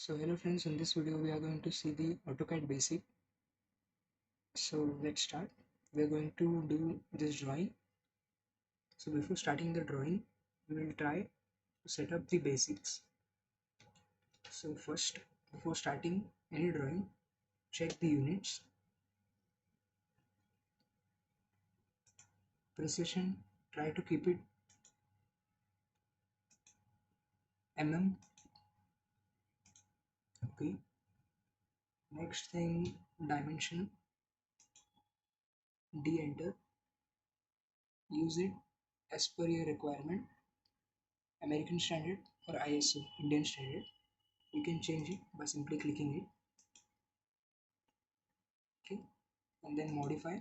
So hello friends, in this video we are going to see the AutoCAD basic. So let's start. We are going to do this drawing. So before starting the drawing, we will try to set up the basics. So first, before starting any drawing, check the units. Precision, try to keep it mm. Okay. Next thing, dimension, enter. Use it as per your requirement. American standard or ISO, Indian standard. You can change it by simply clicking it. Okay, and then modify.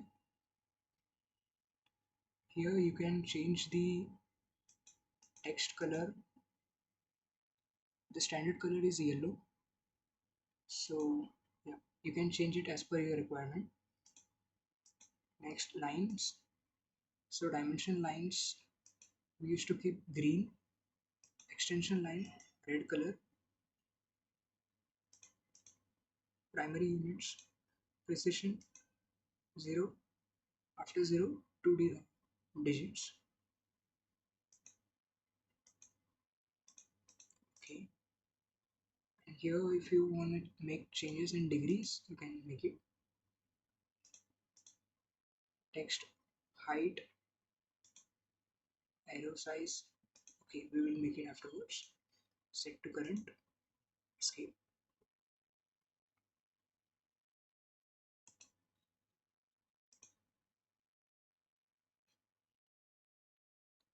Here you can change the text color. The standard color is yellow, so yeah, you can change it as per your requirement. Next, lines. So dimension lines we used to keep green, extension line red color, primary units, precision 0, after 0 2 digits. Okay, and here if you want to make changes in degrees, you can make it. Text height, arrow size, okay, we will make it afterwards. Set to current, escape.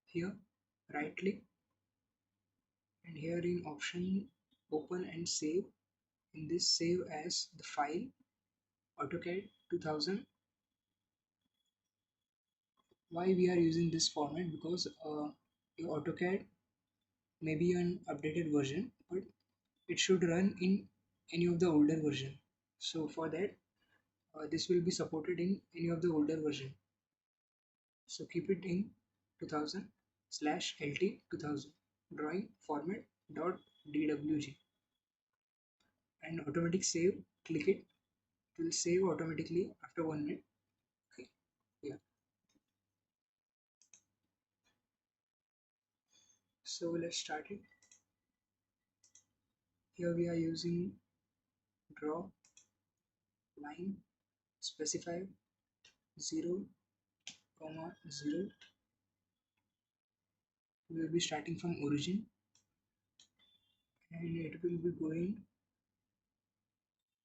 Here right click, and here in option open and save, in this save as the file AutoCAD 2000. Why we are using this format? Because your AutoCAD may be an updated version, but it should run in any of the older version. So for that, this will be supported in any of the older version. So keep it in 2000/LT 2000 drawing format .dwg, and automatic save, click it. It will save automatically after 1 minute. Okay, yeah. So let's start it. Here we are using draw line, specify 0, 0. We will be starting from origin, and it will be going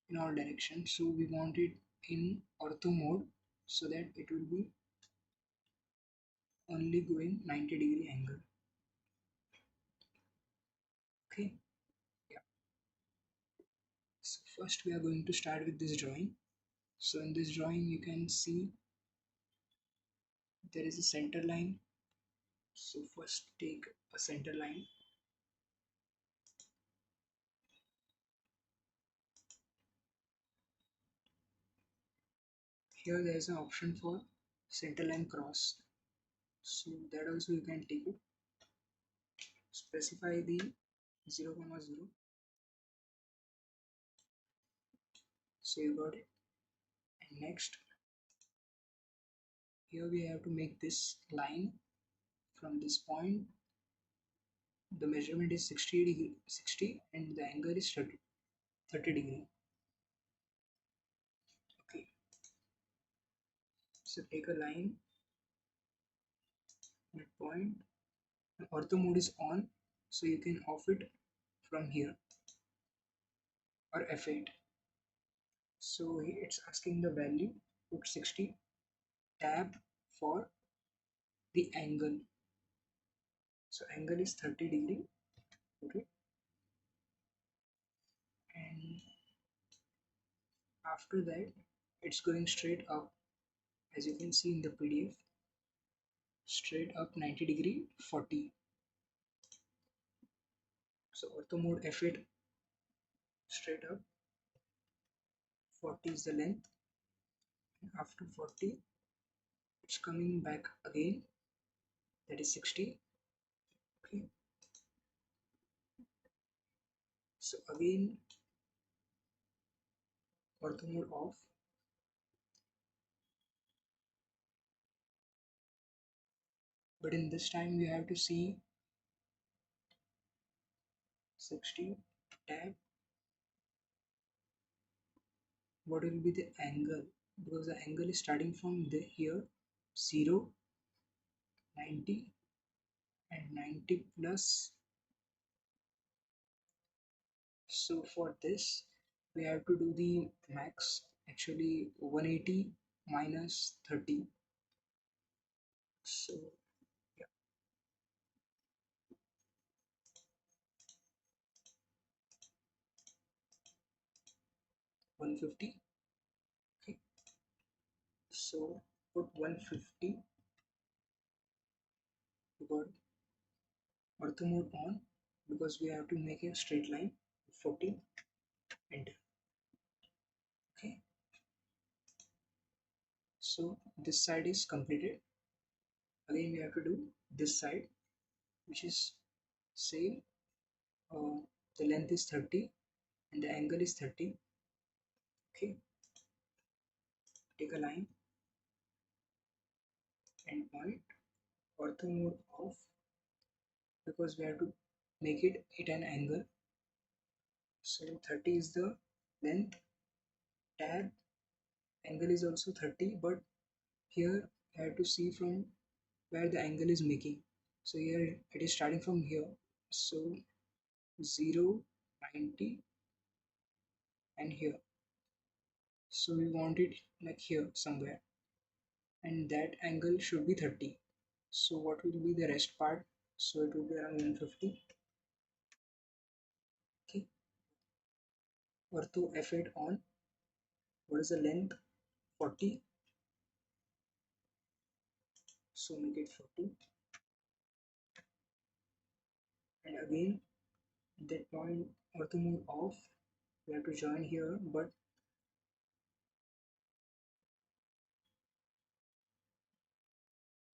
in all directions. So we want it in ortho mode so that it will be only going 90-degree angle. Okay, yeah. So first we are going to start with this drawing. So in this drawing you can see there is a center line. So first take a center line. Here there is an option for center line cross, so that also you can take it. Specify the 0, 0. So you got it. And next, here we have to make this line from this point. The measurement is 60 and the angle is 30 degree. Okay, so take a line at point. Ortho mode is on, so you can off it from here, or F8. So it's asking the value, put 60, tab for the angle. So angle is 30 degree. Okay, and after that it's going straight up, as you can see in the PDF, straight up 90 degree 40. So ortho mode F8, straight up 40 is the length, and after 40 it's coming back again, that is 60. Okay, So again, Orthomode off, but in this time we have to see 60 tab, what will be the angle, because the angle is starting from the here 0, 90 and 90 plus. So for this we have to do the max, actually 180 minus 30. So yeah, 150. Okay, so put 150, we got Orthomode on because we have to make a straight line. 40, enter. Okay, so this side is completed. Again we have to do this side, which is same. The length is 30 and the angle is 30. Okay, take a line and point, Orthomode off because we have to make it at an angle. So 30 is the length, tab, angle is also 30, but here I have to see from where the angle is making. So here it is starting from here. So 0, 90 and here. So we want it like here somewhere, and that angle should be 30. So what will be the rest part? So it will be around 150. Okay, Ortho F8 on. What is the length? 40. So make it 40. And again, that point Orthomode off. We have to join here, but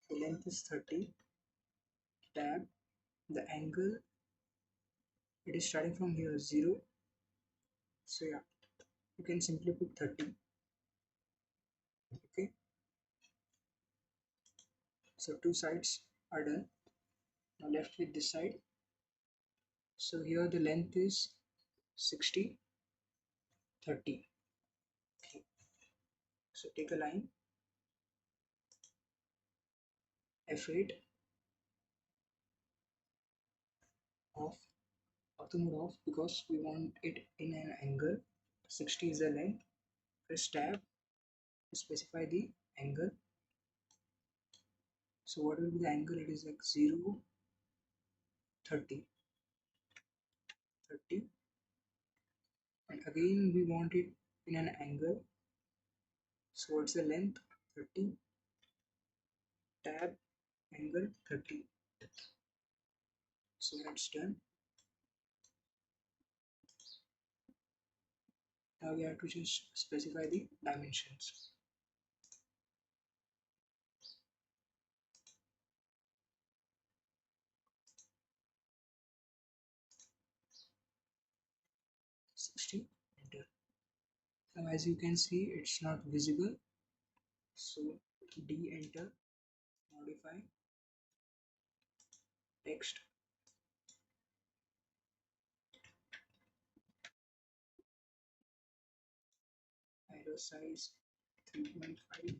the length is 30. Tab, the angle, it is starting from here 0. So yeah, you can simply put 30. Okay, so two sides are done. Now left with this side. So here the length is 60, 30. Okay, so take a line, F8 off, Orthomode off because we want it in an angle. 60 is the length. Press tab to specify the angle. So what will be the angle? It is like 0, 30, 30, and again we want it in an angle. So what's the length? 30, tab, angle 30. So that's done. Now we have to just specify the dimensions. Enter. Now as you can see, it's not visible. So D, enter, modify, text, arrow size 3.5.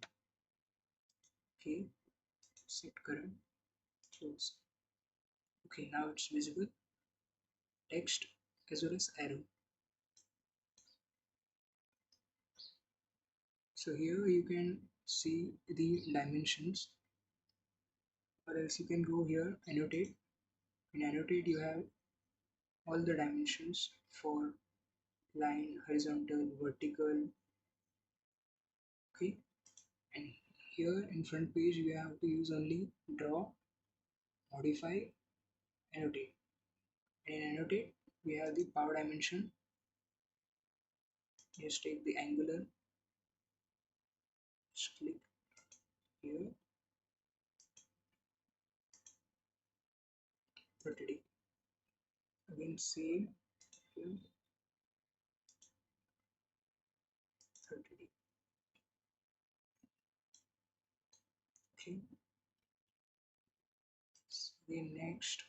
Okay, set current, close. Okay, now it's visible. Text as well as arrow. So here you can see the dimensions, or else you can go here, annotate. In annotate you have all the dimensions for line, horizontal, vertical. Okay, and here in front page we have to use only draw, modify, annotate. And in annotate we have the power dimension. Just take the angular, just click here, 30. Again same here, again next,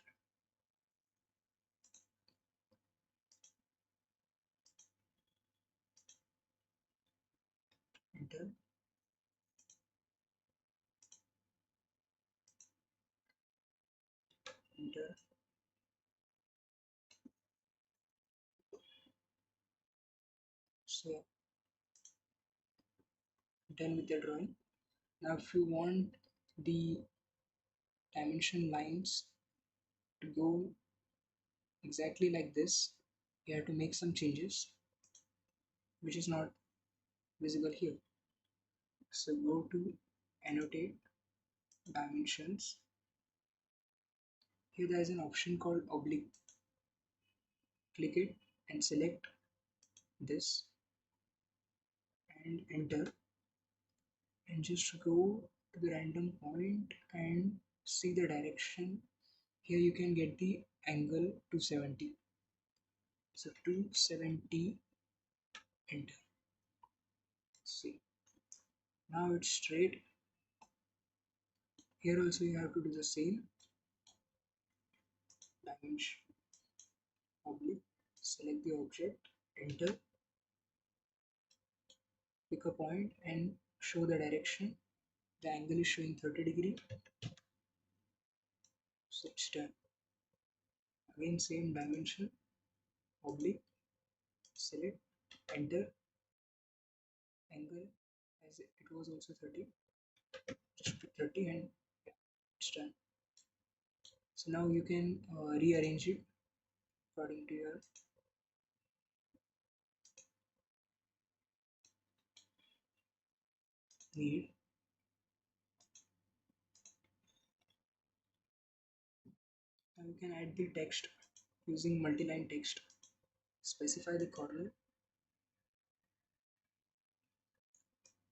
enter, enter. So done with the drawing. Now if you want the dimension lines to go exactly like this, you have to make some changes which is not visible here. So go to annotate dimensions. Here there is an option called oblique. Click it and select this and enter, and just go to the random point and see the direction. Here you can get the angle 270. So 270, enter. See, now it's straight. Here also you have to do the same. Dimension, oblique, select the object, enter, pick a point and show the direction. The angle is showing 30°. So it's done. Again same dimension, oblique, select, enter, angle as it was also 30, just put 30 and yeah, it's done. So now you can rearrange it according to your need. Now you can add the text using multi-line text. Specify the corner,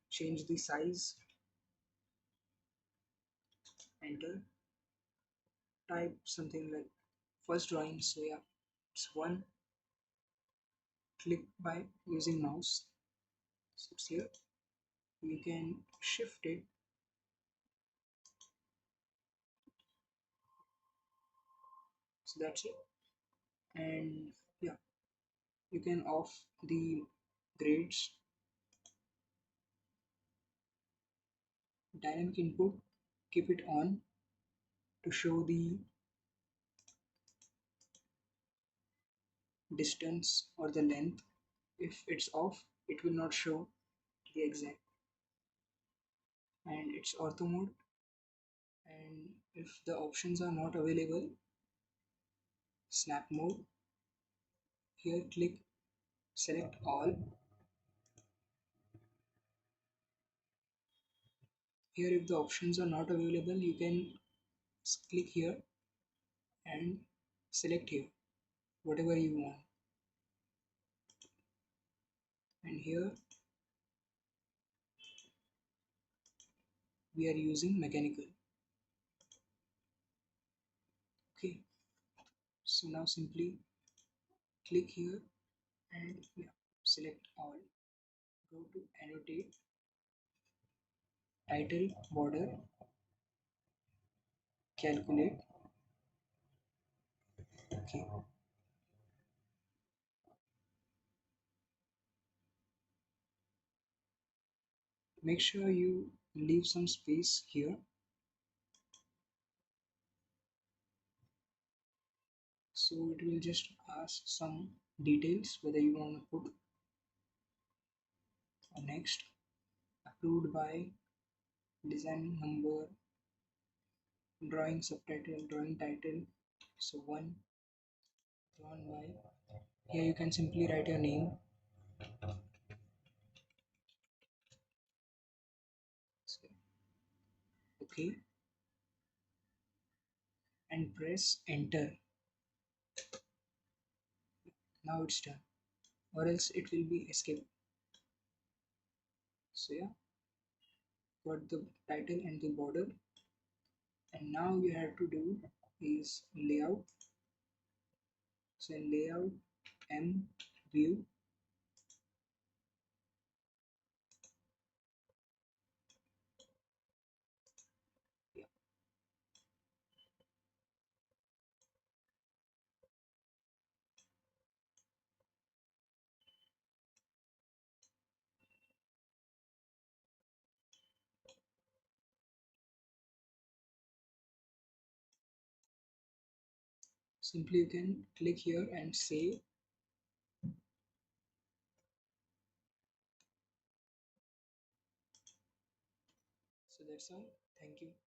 change the size, enter, type something like first drawing. So yeah, it's one, click by using mouse. So it's here. You can shift it. So that's it. And yeah, you can off the grades, dynamic input, keep it on to show the distance or the length. If it's off, it will not show the exact. And it's ortho mode. And if the options are not available, snap mode. Here click, select all. Here if the options are not available, you can click here and select here whatever you want. And here we are using mechanical. Okay, so now simply click here and yeah, select all. Go to annotate, title border, calculate. Okay, make sure you leave some space here. So it will just ask some details whether you want to put next, approved by, design number, drawing subtitle, drawing title. So one, drawn by. Here you can simply write your name. So, okay, and press enter. Now it's done, or else it will be escape. So yeah, got the title and the border. And now you have to do is layout. So in layout, M, view, yeah. Simply you can click here and save. So that's all. Thank you.